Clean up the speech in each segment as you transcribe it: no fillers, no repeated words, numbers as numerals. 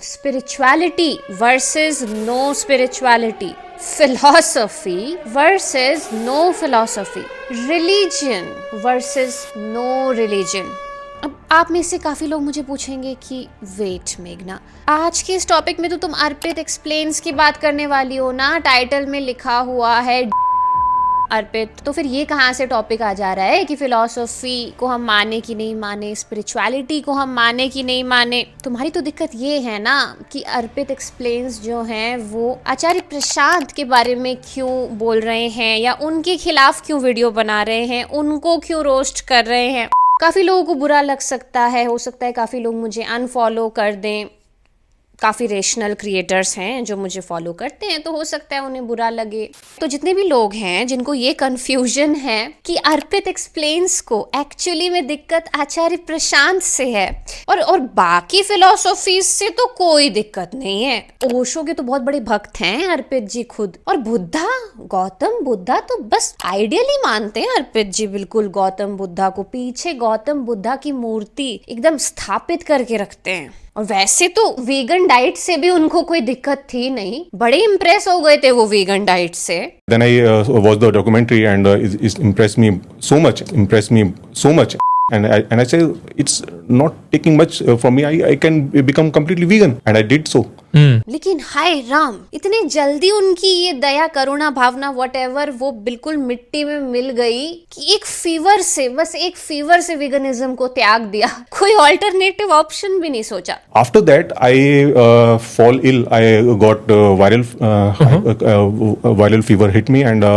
spirituality versus no spirituality, philosophy versus no philosophy, religion versus no religion. अब आप में से काफ़ी लोग मुझे पूछेंगे कि वेट मेघना, आज के इस टॉपिक में तो तुम अर्पित एक्सप्लेन्स की बात करने वाली हो ना, टाइटल में लिखा हुआ है अर्पित, तो फिर ये कहाँ से टॉपिक आ जा रहा है कि फिलॉसफी को हम माने कि नहीं माने, स्पिरिचुअलिटी को हम माने कि नहीं माने। तुम्हारी तो दिक्कत ये है ना कि अर्पित एक्सप्लेन्स जो हैं वो आचार्य प्रशांत के बारे में क्यों बोल रहे हैं या उनके खिलाफ क्यों वीडियो बना रहे हैं, उनको क्यों रोस्ट कर रहे हैं। काफ़ी लोगों को बुरा लग सकता है, हो सकता है काफ़ी लोग मुझे अनफॉलो कर दें। काफ़ी रेशनल क्रिएटर्स हैं जो मुझे फॉलो करते हैं, तो हो सकता है उन्हें बुरा लगे। तो जितने भी लोग हैं जिनको ये कन्फ्यूजन है कि अर्पित एक्सप्लेन्स को एक्चुअली में दिक्कत आचार्य प्रशांत से है और बाकी फिलॉसफीज से तो कोई दिक्कत नहीं है। ओशो के तो बहुत बड़े भक्त हैं अर्पित जी खुद, और बुद्धा, गौतम बुद्धा तो बस आइडियली मानते हैं अर्पित जी बिल्कुल गौतम बुद्धा को, पीछे गौतम बुद्धा की मूर्ति एकदम स्थापित करके रखते हैं। और वैसे तो वीगन डाइट से भी उनको कोई दिक्कत थी नहीं, बड़े इम्प्रेस हो गए थे वो वीगन डाइट से। Then I watched the documentary and it impressed me so much. And I say it's not taking much from me. I can become completely vegan, and I did so. लेकिन हाय राम, इतने जल्दी उनकी ये दया करुणा भावना whatever वो बिल्कुल मिट्टी में मिल गई कि एक फीवर से वेगनिज्म को त्याग दिया, कोई ऑल्टरनेटिव ऑप्शन भी नहीं सोचा। After that, I fall ill. I got viral fever hit me, and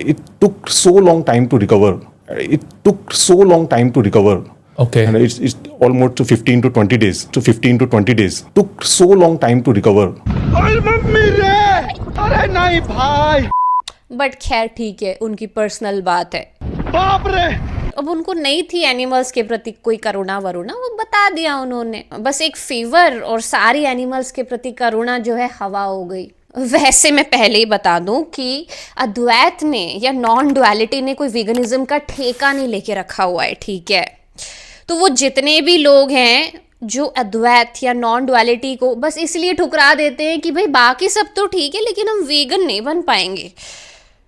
it took so long time to recover. Okay. And it's almost 15 to 20 days. Took so long time to recover. अरे mummy रे, अरे नहीं भाई। But खैर ठीक है, उनकी personal बात है। बाप रे। अब उनको नहीं थी एनिमल्स के प्रति कोई करुणा वरुणा, वो बता दिया उन्होंने, बस एक फीवर और सारी एनिमल्स के प्रति करुणा जो है हवा हो गई। वैसे मैं पहले ही बता दूं कि अद्वैत ने या नॉन डुअलिटी ने कोई वीगनिज्म का ठेका नहीं लेके रखा हुआ है, ठीक है। तो वो जितने भी लोग हैं जो अद्वैत या नॉन डुअलिटी को बस इसलिए ठुकरा देते हैं कि भाई बाकी सब तो ठीक है लेकिन हम वीगन नहीं बन पाएंगे,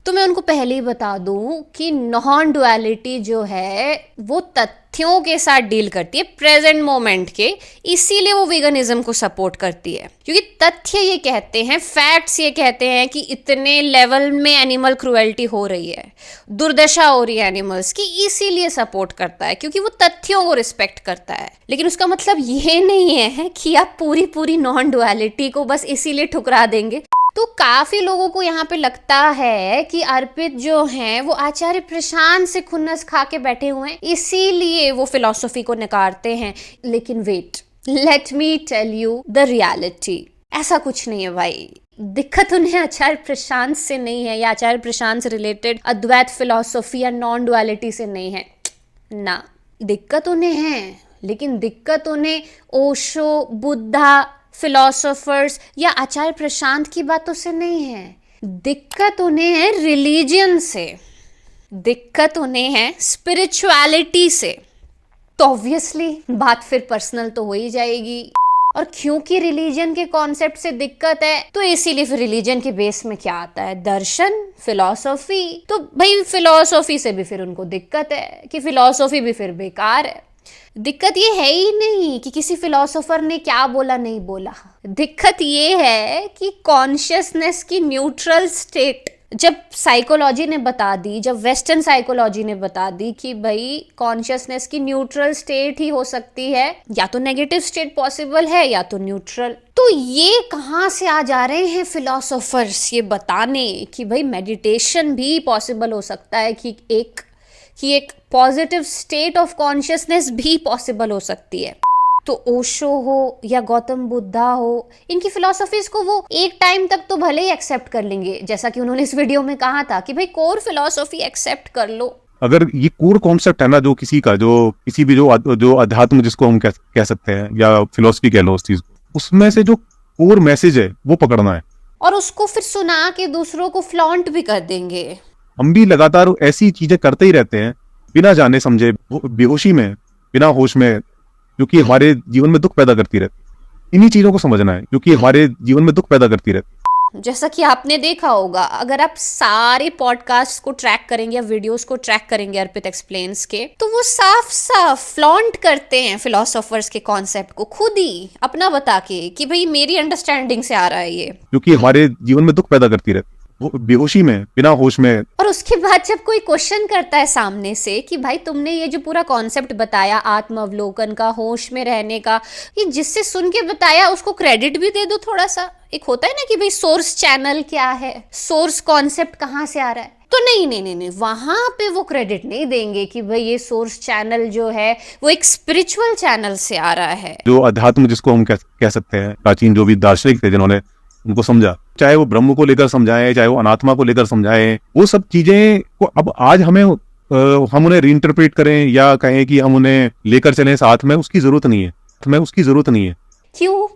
तो मैं उनको पहले ही बता दूं कि नॉन डुअलिटी जो है वो तथ्यों के साथ डील करती है, प्रेजेंट मोमेंट के, इसीलिए वो वीगनिज्म को सपोर्ट करती है। क्योंकि तथ्य ये कहते हैं, फैक्ट्स ये कहते हैं कि इतने लेवल में एनिमल क्रुएल्टी हो रही है, दुर्दशा हो रही है एनिमल्स की, इसीलिए सपोर्ट करता है, क्योंकि वो तथ्यों को रिस्पेक्ट करता है। लेकिन उसका मतलब ये नहीं है कि आप पूरी नॉन डुअलिटी को बस इसीलिए ठुकरा देंगे। तो काफी लोगों को यहाँ पे लगता है कि अर्पित जो हैं वो आचार्य प्रशांत से खुन्नस खा के बैठे हुए हैं, इसीलिए वो फिलॉसफी को नकारते हैं। लेकिन wait, let me tell you the reality, ऐसा कुछ नहीं है भाई। दिक्कत उन्हें आचार्य प्रशांत से नहीं है या आचार्य प्रशांत से रिलेटेड अद्वैत फिलॉसफी या नॉन डुअलिटी से नहीं है ना, दिक्कत उन्हें है, लेकिन दिक्कत उन्हें ओशो, बुद्धा, फिलोसोफर्स या आचार्य प्रशांत की बातों से नहीं है, दिक्कत उन्हें है रिलीजन से, दिक्कत उन्हें है स्पिरिचुअलिटी से। तो ऑब्वियसली बात फिर पर्सनल तो हो ही जाएगी, और क्योंकि रिलीजन के कॉन्सेप्ट से दिक्कत है तो इसीलिए फिर रिलीजन के बेस में क्या आता है, दर्शन, फिलॉसफी। तो भाई फिलॉसफी से भी फिर उनको दिक्कत है कि फिलॉसफी भी फिर बेकार है। दिक्कत ये है ही नहीं कि किसी फिलोसोफर ने क्या बोला नहीं बोला, दिक्कत ये है कि कॉन्शियसनेस की न्यूट्रल स्टेट जब साइकोलॉजी ने बता दी, जब वेस्टर्न साइकोलॉजी ने बता दी कि भाई कॉन्शियसनेस की न्यूट्रल स्टेट ही हो सकती है, या तो नेगेटिव स्टेट पॉसिबल है या तो न्यूट्रल, तो ये कहाँ से आ जा रहे हैं फिलोसोफर्स ये बताने कि भाई मेडिटेशन भी पॉसिबल हो सकता है, कि एक पॉजिटिव स्टेट ऑफ कॉन्शियसनेस भी पॉसिबल हो सकती है। तो ओशो हो या गौतम बुद्धा हो, इनकी फिलॉसफीज को वो एक टाइम तक तो भले ही एक्सेप्ट कर लेंगे, जैसा कि उन्होंने इस वीडियो में कहा था कि भाई कोर फिलॉसफी एक्सेप्ट कर लो। अगर ये कोर कॉन्सेप्ट है ना, जो किसी का, जो किसी भी जो अध्यात्म जिसको हम कह सकते हैं या फिलॉसफी कह लो उस चीज को, उसमें से जो कोर मैसेज है वो पकड़ना है, और उसको फिर सुना के दूसरों को फ्लॉन्ट भी कर देंगे। हम भी लगातार ऐसी चीजें करते ही रहते हैं बिना जाने समझे, बेहोशी में, बिना होश में, जो कि हमारे जीवन में दुख पैदा करती रहती है। इन्हीं चीजों को समझना है, क्योंकि हमारे जीवन में दुख पैदा करती रहती है। जैसा कि आपने देखा होगा, अगर आप सारे पॉडकास्ट को ट्रैक करेंगे या वीडियोस को ट्रैक करेंगे अर्पित एक्सप्लेन्स के, तो वो साफ साफ फ्लॉन्ट करते हैं फिलोसोफर्स के कॉन्सेप्ट को खुद ही अपना बता के कि भाई मेरी अंडरस्टैंडिंग से आ रहा है ये, क्योंकि हमारे जीवन में दुख पैदा करती रहती है, वो बेहोशी में, बिना होश में। और उसके बाद जब कोई क्वेश्चन करता है सामने से कि भाई तुमने ये जो पूरा कॉन्सेप्ट बताया आत्म अवलोकन का, होश में रहने का, ये जिससे सुन के बताया उसको क्रेडिट भी दे दो थोड़ा सा। एक होता है ना कि भाई सोर्स चैनल क्या है, सोर्स कॉन्सेप्ट कहाँ से आ रहा है, तो नहीं, वहां पे वो क्रेडिट नहीं देंगे कि भाई ये सोर्स चैनल जो है वो एक स्पिरिचुअल चैनल से आ रहा है। जो अध्यात्म जिसको हम कह सकते हैं, प्राचीन जो भी दार्शनिक थे जिन्होंने उनको समझा, चाहे वो ब्रह्म को लेकर समझाए, चाहे वो अनात्मा को लेकर समझाए, वो सब चीजें को अब आज हम उन्हें रीइंटरप्रेट करें या कहें कि हम उन्हें लेकर चलें साथ में, उसकी जरूरत नहीं है। क्यों?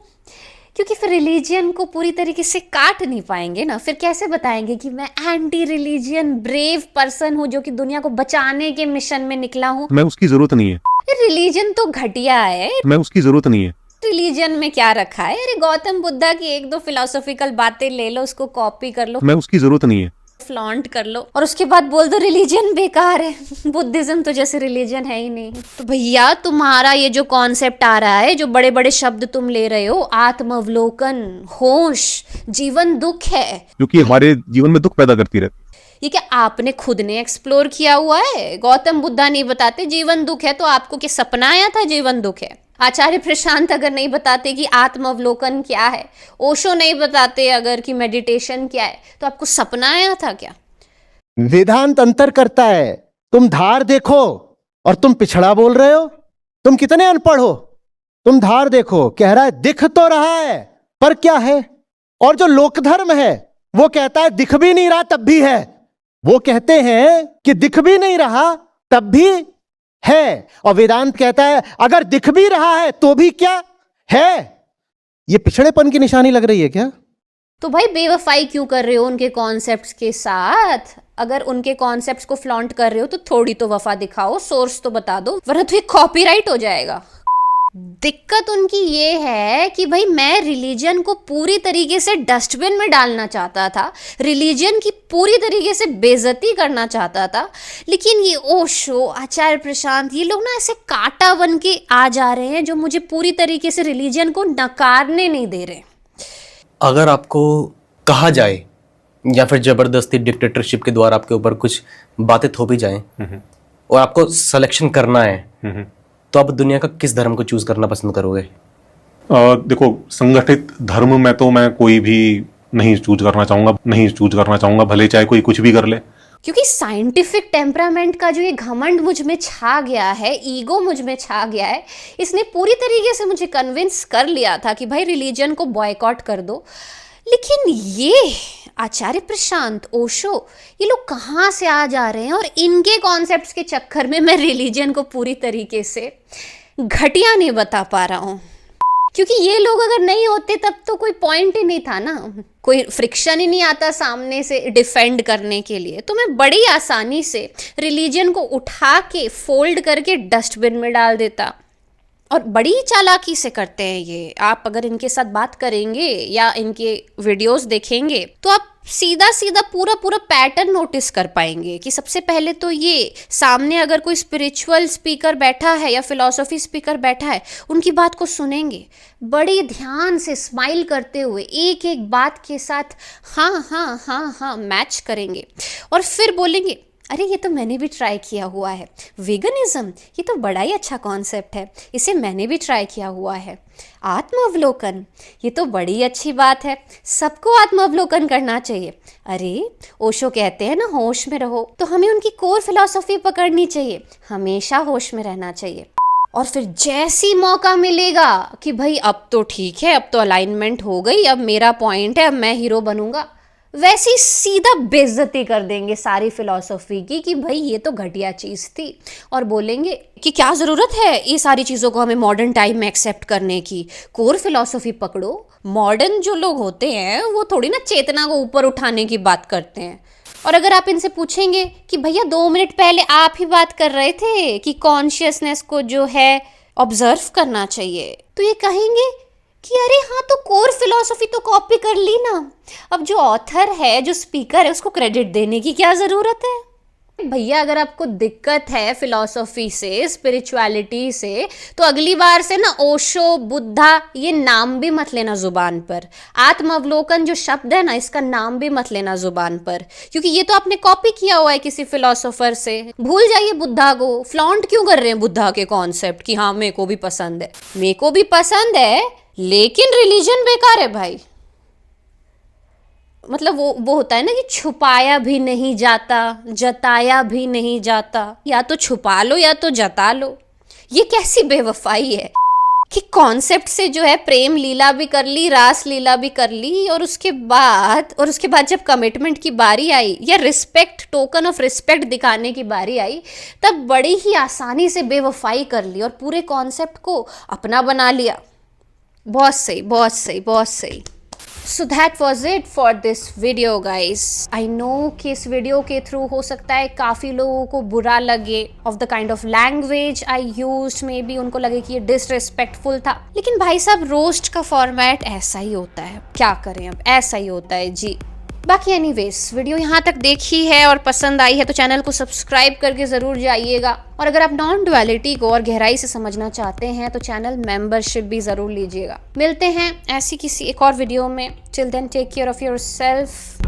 क्योंकि फिर रिलीजियन को पूरी तरीके से काट नहीं पाएंगे ना, फिर कैसे बताएंगे कि मैं एंटी रिलीजियन ब्रेव पर्सन हूँ जो कि दुनिया को बचाने के मिशन में निकला हूँ। मैं उसकी जरूरत नहीं है। रिलीजन तो घटिया है, मैं उसकी जरूरत नहीं है। रिलीजन में क्या रखा है? अरे गौतम बुद्धा की एक दो फिलोसॉफिकल बातें ले लो, उसको कॉपी कर लो, मैं उसकी जरूरत नहीं है, फ्लॉन्ट कर लो, और उसके बाद बोल दो रिलीजन बेकार है। बुद्धिज्म तो जैसे रिलीजन है ही नहीं। तो भैया तुम्हारा ये जो कॉन्सेप्ट आ रहा है, जो बड़े बड़े शब्द तुम ले रहे हो, आत्म अवलोकन, होश, जीवन दुख है, क्योंकि हमारे जीवन में दुख पैदा करती रहती है। ये क्या आपने खुद ने एक्सप्लोर किया हुआ है? गौतम बुद्धा नहीं बताते जीवन दुख है, तो आपको क्या सपना आया था जीवन दुख है? आचार्य प्रशांत अगर नहीं बताते कि आत्म अवलोकन क्या है, ओशो नहीं बताते अगर कि मेडिटेशन क्या है, तो आपको सपना आया था क्या? वेदांत अंतर करता है। तुम धार देखो और तुम पिछड़ा बोल रहे हो। तुम कितने अनपढ़ हो? तुम धार देखो, कह रहा है दिख तो रहा है पर क्या है। और जो लोक धर्म है वो कहता है दिख भी नहीं रहा तब भी है। वो कहते हैं कि दिख भी नहीं रहा तब भी है, और वेदांत कहता है अगर दिख भी रहा है तो भी क्या है। ये पिछड़ेपन की निशानी लग रही है क्या? तो भाई बेवफाई क्यों कर रहे हो उनके कॉन्सेप्ट्स के साथ? अगर उनके कॉन्सेप्ट्स को फ्लॉन्ट कर रहे हो तो थोड़ी तो वफा दिखाओ, सोर्स तो बता दो, वरना तो ये कॉपीराइट हो जाएगा। दिक्कत उनकी ये है कि भाई मैं रिलीजन को पूरी तरीके से डस्टबिन में डालना चाहता था, रिलीजन की पूरी तरीके से बेइज्जती करना चाहता था, लेकिन ये ओशो, आचार्य प्रशांत, ये लोग ना ऐसे कांटा बन के आ जा रहे हैं जो मुझे पूरी तरीके से रिलीजन को नकारने नहीं दे रहे। अगर आपको कहा जाए या फिर जबरदस्ती डिक्टेटरशिप के द्वारा आपके ऊपर कुछ बातें थोपी जाएं और आपको सिलेक्शन करना है, तो आप दुनिया का किस धर्म को चूज करना पसंद करोगे? देखो, संगठित धर्म में तो मैं कोई भी नहीं चूज करना चाहूंगा, भले चाहे कोई कुछ भी कर ले। क्योंकि साइंटिफिक टेम्परामेंट का जो ये घमंड मुझ में छा गया है, ईगो मुझ में छा गया है, इसने पूरी तरीके से मुझे कन्विंस कर लिया था कि भाई रिलीजन को बॉयकॉट कर दो। लेकिन ये आचार्य प्रशांत, ओशो, ये लोग कहाँ से आ जा रहे हैं, और इनके कॉन्सेप्ट्स के चक्कर में मैं रिलीजन को पूरी तरीके से घटिया नहीं बता पा रहा हूँ। क्योंकि ये लोग अगर नहीं होते तब तो कोई पॉइंट ही नहीं था ना, कोई फ्रिक्शन ही नहीं आता सामने से डिफेंड करने के लिए, तो मैं बड़ी आसानी से रिलीजन को उठा के फोल्ड करके डस्टबिन में डाल देता। और बड़ी चालाकी से करते हैं ये। आप अगर इनके साथ बात करेंगे या इनके वीडियोस देखेंगे तो आप सीधा सीधा पूरा पैटर्न नोटिस कर पाएंगे कि सबसे पहले तो ये सामने अगर कोई स्पिरिचुअल स्पीकर बैठा है या फिलॉसफी स्पीकर बैठा है, उनकी बात को सुनेंगे बड़े ध्यान से, स्माइल करते हुए, एक एक बात के साथ हाँ मैच करेंगे, और फिर बोलेंगे अरे ये तो मैंने भी ट्राई किया हुआ है। वीगनिज्म, ये तो बड़ा ही अच्छा कॉन्सेप्ट है, इसे मैंने भी ट्राई किया हुआ है। आत्म अवलोकन, ये तो बड़ी अच्छी बात है, सबको आत्म अवलोकन करना चाहिए। अरे ओशो कहते हैं ना होश में रहो, तो हमें उनकी कोर फिलॉसफी पकड़नी चाहिए, हमेशा होश में रहना चाहिए। और फिर जैसी मौका मिलेगा कि भाई अब तो ठीक है, अब तो अलाइनमेंट हो गई, अब मेरा पॉइंट है, अब मैं हीरो बनूंगा, वैसी सीधा बेइज्जती कर देंगे सारी फिलॉसफी की कि भाई ये तो घटिया चीज़ थी, और बोलेंगे कि क्या ज़रूरत है ये सारी चीज़ों को हमें मॉडर्न टाइम में एक्सेप्ट करने की, कोर फिलॉसफी पकड़ो। मॉडर्न जो लोग होते हैं वो थोड़ी ना चेतना को ऊपर उठाने की बात करते हैं। और अगर आप इनसे पूछेंगे कि भैया 2 मिनट पहले आप ही बात कर रहे थे कि कॉन्शियसनेस को जो है ऑब्जर्व करना चाहिए, तो ये कहेंगे कि अरे हाँ तो कोर फिलॉसफी तो कॉपी कर ली ना, अब जो ऑथर है, जो स्पीकर है, उसको क्रेडिट देने की क्या ज़रूरत है। भैया अगर आपको दिक्कत है फिलॉसफी से, स्पिरिचुअलिटी से, तो अगली बार से ना ओशो, बुद्धा ये नाम भी मत लेना जुबान पर। आत्मावलोकन जो शब्द है ना, इसका नाम भी मत लेना जुबान पर, क्योंकि ये तो आपने कॉपी किया हुआ है किसी फिलोसोफर से। भूल जाइए बुद्धा को। फ्लॉन्ट क्यों कर रहे हैं बुद्धा के कॉन्सेप्ट कि हाँ मेरे को भी पसंद है, मेरे को भी पसंद है, लेकिन रिलीजन बेकार है भाई। मतलब वो होता है ना कि छुपाया भी नहीं जाता, जताया भी नहीं जाता, या तो छुपा लो या तो जता लो। ये कैसी बेवफाई है कि कॉन्सेप्ट से जो है प्रेम लीला भी कर ली, रास लीला भी कर ली, और उसके बाद जब कमिटमेंट की बारी आई या रिस्पेक्ट, टोकन ऑफ रिस्पेक्ट दिखाने की बारी आई, तब बड़ी ही आसानी से बेवफाई कर ली और पूरे कॉन्सेप्ट को अपना बना लिया। बहुत सही, बहुत सही, बहुत सही। So that was it for this video guys. I know कि इस वीडियो के थ्रू हो सकता है काफ़ी लोगों को बुरा लगे of the kind of language I used, may be उनको लगे कि ये disrespectful था, लेकिन भाई साहब रोस्ट का फॉर्मेट ऐसा ही होता है, क्या करें अब, ऐसा ही होता है जी। बाकी एनीवेज वीडियो यहाँ तक देखी है और पसंद आई है तो चैनल को सब्सक्राइब करके ज़रूर जाइएगा, और अगर आप नॉन डुअलिटी को और गहराई से समझना चाहते हैं तो चैनल मेंबरशिप भी ज़रूर लीजिएगा। मिलते हैं ऐसी किसी एक और वीडियो में। Till then take care of yourself.